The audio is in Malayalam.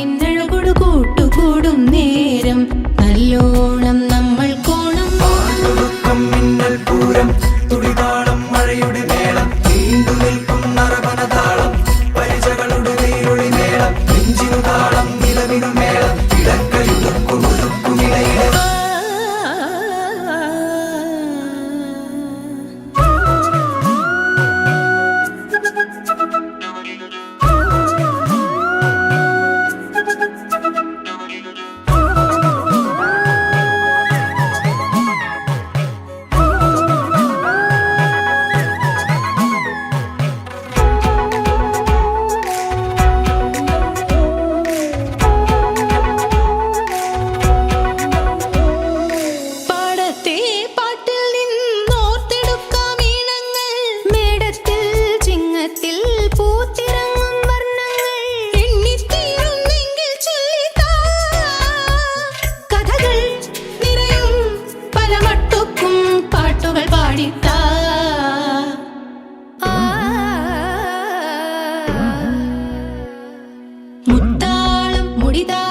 നിന്നഴകൊടു കൂട്ടുകൂടും നേരം നല്ലോണം നമ്മൾ കോണം മിന്നൽ പൂരം തുടിതാളം മഴയുടെ മേളം നീണ്ടു നിൽക്കും നറവനതാളം പരിചകളുടെ നീരൊളി മേളം നെഞ്ചിനു താളം നിലവിനു മേളം ഇടക്കയുടുക്കുമിടയിലെ മുത്താളം മുടിതാ